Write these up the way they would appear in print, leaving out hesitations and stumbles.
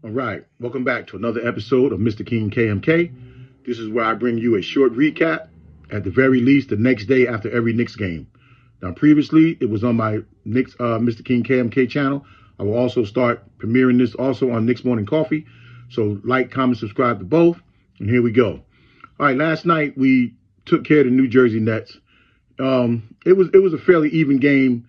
All right, welcome back to another episode of Mr. King KMK. This is where I bring you a short recap, at the very least, the next day after every Knicks game. Now, previously, it was on my Knicks, Mr. King KMK channel. I will also start premiering this also on Knicks Morning Coffee. So, like, comment, subscribe to both, and here we go. All right, last night we took care of the New Jersey Nets. It was a fairly even game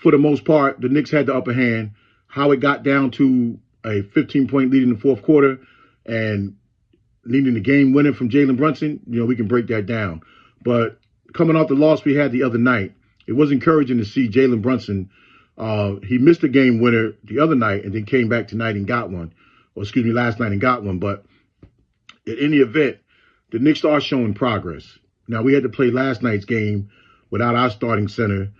for the most part. The Knicks had the upper hand. How it got down to a 15-point lead in the fourth quarter and needing the game winner from Jalen Brunson, we can break that down. But coming off the loss we had the other night, it was encouraging to see Jalen Brunson. He missed a game winner the other night and then came back tonight and got one. Or excuse me, last night and got one. But in any event, the Knicks are showing progress. Now, we had to play last night's game without our starting center,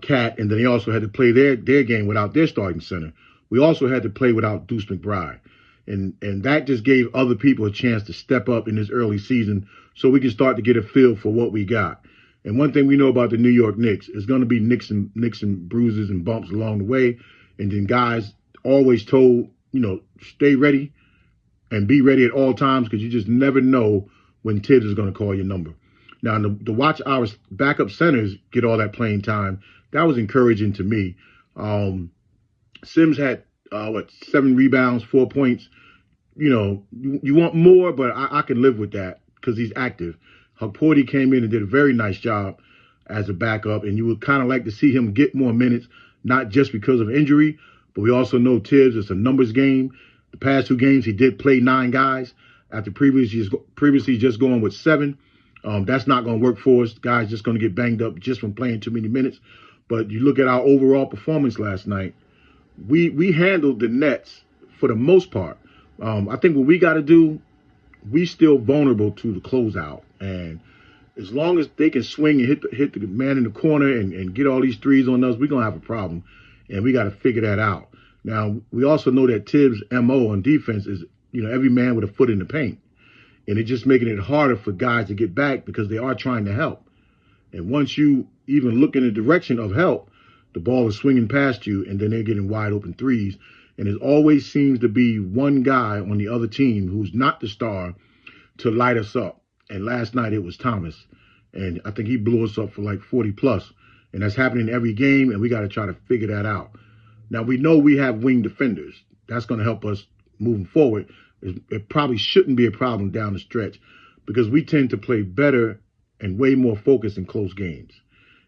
Cat, and then they also had to play their game without their starting center. We also had to play without Deuce McBride. And that just gave other people a chance to step up in this early season so we can start to get a feel for what we got. And one thing we know about the New York Knicks is going to be nicks and bruises and bumps along the way. And then guys always told, stay ready and be ready at all times because you just never know when Tibbs is going to call your number. Now, to watch our backup centers get all that playing time, that was encouraging to me. Sims had, 7 rebounds, 4 points. You want more, but I can live with that because he's active. Porty came in and did a very nice job as a backup, and you would kind of like to see him get more minutes, not just because of injury, but we also know Tibbs, it's a numbers game. The past 2 games, he did play 9 guys after previously just going with 7. That's not going to work for us. Guys just going to get banged up just from playing too many minutes. But you look at our overall performance last night, we handled the Nets for the most part. I think what we got to do, we still vulnerable to the closeout. And as long as they can swing and hit the man in the corner and get all these threes on us, we're going to have a problem. And we got to figure that out. Now, we also know that Tibbs' MO on defense is, every man with a foot in the paint. And it's just making it harder for guys to get back because they are trying to help. And once you even look in the direction of help, the ball is swinging past you, and then they're getting wide open threes. And it always seems to be one guy on the other team who's not the star to light us up. And last night it was Thomas. And I think he blew us up for like 40 plus. And that's happening every game, and we got to try to figure that out. Now, we know we have wing defenders. That's going to help us moving forward. It probably shouldn't be a problem down the stretch because we tend to play better and way more focused in close games.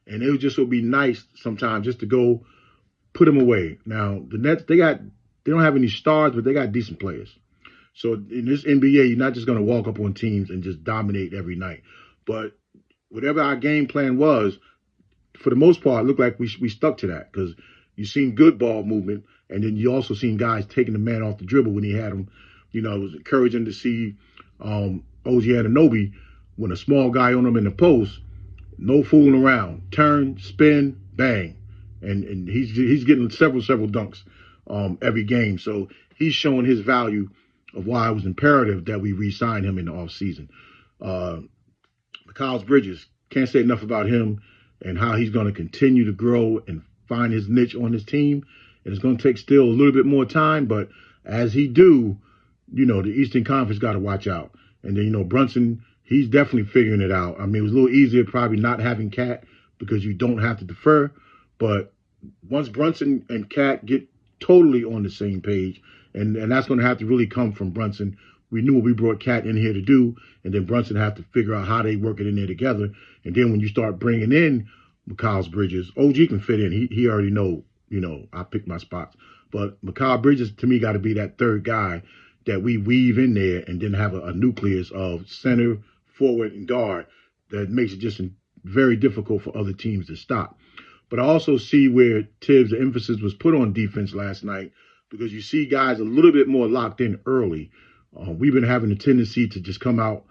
And it would be nice sometimes just to go put them away. Now, the Nets, they don't have any stars, but they got decent players. So in this NBA, you're not just going to walk up on teams and just dominate every night. But whatever our game plan was, for the most part, it looked like we stuck to that because you've seen good ball movement, and then you also seen guys taking the man off the dribble when he had him. It was encouraging to see OG Anunoby when a small guy on him in the post, no fooling around, turn, spin, bang, and he's getting several dunks every game. So he's showing his value of why it was imperative that we re-sign him in the offseason. Miles Bridges, can't say enough about him and how he's going to continue to grow and find his niche on his team. And it's going to take still a little bit more time, but as he do, the Eastern Conference got to watch out. And then, Brunson, he's definitely figuring it out. I mean, it was a little easier probably not having Cat because you don't have to defer. But once Brunson and Cat get totally on the same page, and that's going to have to really come from Brunson. We knew what we brought Cat in here to do, and then Brunson have to figure out how they work it in there together. And then when you start bringing in Miles Bridges, OG can fit in. He already know, I picked my spots. But Miles Bridges, to me, got to be that third guy that we weave in there and then have a nucleus of center, forward, and guard that makes it just very difficult for other teams to stop. But I also see where Tibbs' emphasis was put on defense last night because you see guys a little bit more locked in early. We've been having a tendency to just come out,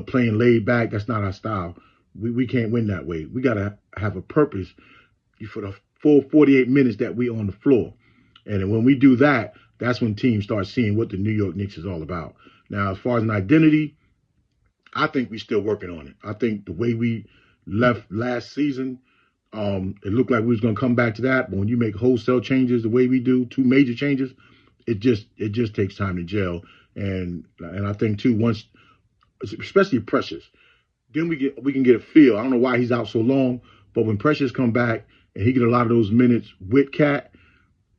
playing laid back. That's not our style. We can't win that way. We got to have a purpose for the full 48 minutes that we on the floor. And when we do that, that's when teams start seeing what the New York Knicks is all about. Now, as far as an identity, I think we're still working on it. I think the way we left last season, it looked like we was going to come back to that. But when you make wholesale changes the way we do, 2 major changes, it just takes time to gel. And I think too, once, especially Precious, then we can get a feel. I don't know why he's out so long, but when Precious come back and he get a lot of those minutes with Cat,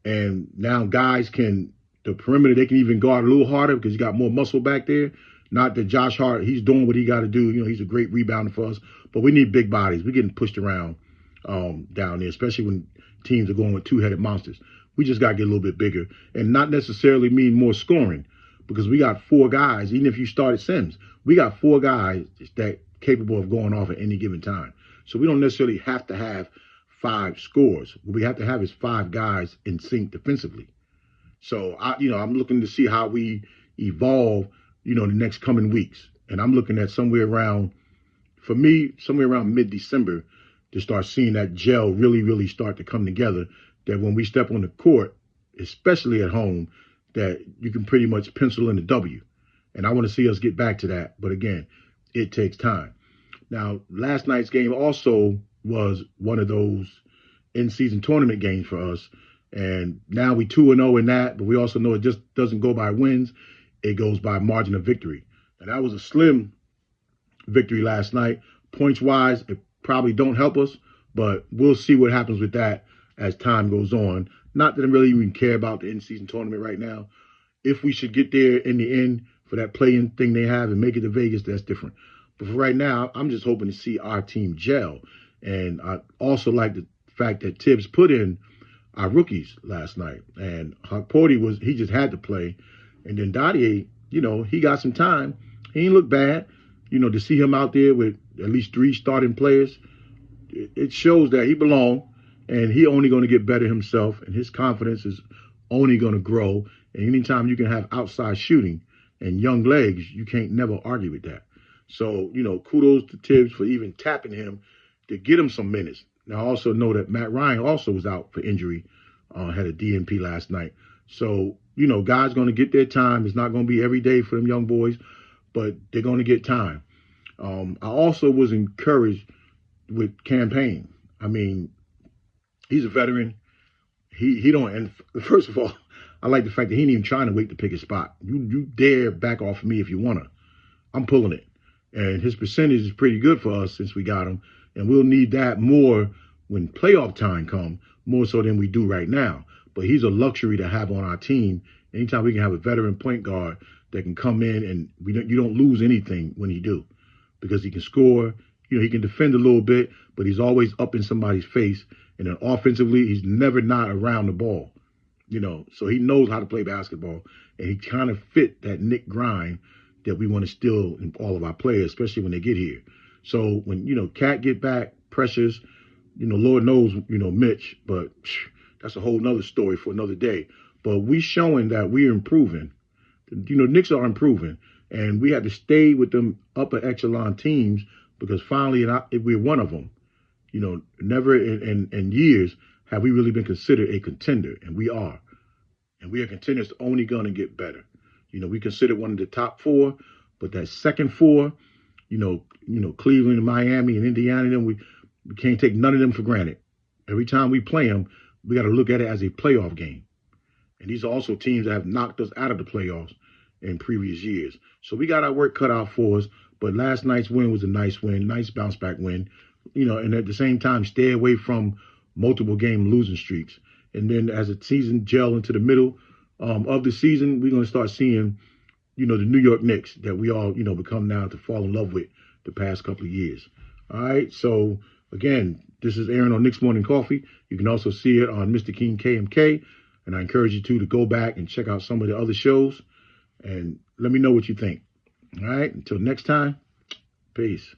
and now guys can, the perimeter, they can even guard a little harder because you got more muscle back there. Not that Josh Hart, he's doing what he got to do. You know, he's a great rebounder for us, but we need big bodies. We're getting pushed around down there, especially when teams are going with two-headed monsters. We just got to get a little bit bigger, and not necessarily mean more scoring, because we got four guys. Even if you started Sims, we got four guys that capable of going off at any given time. So we don't necessarily have to have five scores. What we have to have is five guys in sync defensively. So I'm looking to see how we evolve, the next coming weeks. And I'm looking at somewhere around mid-December to start seeing that gel really, really start to come together. That when we step on the court, especially at home, that you can pretty much pencil in a W. And I want to see us get back to that. But again, it takes time. Now, last night's game also was one of those in-season tournament games for us. And now we 2-0 in that, but we also know it just doesn't go by wins. It goes by margin of victory. And that was a slim victory last night. Points-wise, it probably don't help us, but we'll see what happens with that as time goes on. Not that I really even care about the in-season tournament right now. If we should get there in the end for that play-in thing they have and make it to Vegas, that's different. But for right now, I'm just hoping to see our team gel. And I also like the fact that Tibbs put in our rookies last night. And Porty he just had to play. And then Dottie, he got some time. He didn't look bad. To see him out there with at least three starting players, it shows that he belongs. And he only going to get better himself. And his confidence is only going to grow. And anytime you can have outside shooting and young legs, you can't never argue with that. So, kudos to Tibbs for even tapping him to get him some minutes. Now, I also know that Matt Ryan also was out for injury, had a DNP last night. So, guys going to get their time. It's not going to be every day for them young boys, but they're going to get time. I also was encouraged with Campaign. I mean, he's a veteran. He don't, and first of all, I like the fact that he ain't even trying to wait to pick a spot. You dare back off me if you want to. I'm pulling it. And his percentage is pretty good for us since we got him. And we'll need that more when playoff time comes, more so than we do right now. But he's a luxury to have on our team. Anytime we can have a veteran point guard that can come in and you don't lose anything when he do. Because he can score, he can defend a little bit, but he's always up in somebody's face. And then offensively, he's never not around the ball. So he knows how to play basketball. And he kind of fit that Knick grind that we want to steal in all of our players, especially when they get here. So when, Cat get back, Precious, Lord knows, Mitch, but that's a whole nother story for another day. But we showing that we're improving. Knicks are improving. And we had to stay with them upper echelon teams because finally we're one of them. Never in years have we really been considered a contender, and we are. And we are contenders only going to get better. We consider one of the top four, but that second four, Cleveland and Miami and Indiana, we can't take none of them for granted. Every time we play them, we got to look at it as a playoff game. And these are also teams that have knocked us out of the playoffs in previous years. So we got our work cut out for us. But last night's win was a nice win, nice bounce back win. And at the same time, stay away from multiple game losing streaks. And then as the season gel into the middle of the season, we're going to start seeing, the New York Knicks that we all, become now to fall in love with the past couple of years. All right. So, again, this is Aaron on Knicks Morning Coffee. You can also see it on Mr. King KMK. And I encourage you to go back and check out some of the other shows. And let me know what you think. All right. Until next time, peace.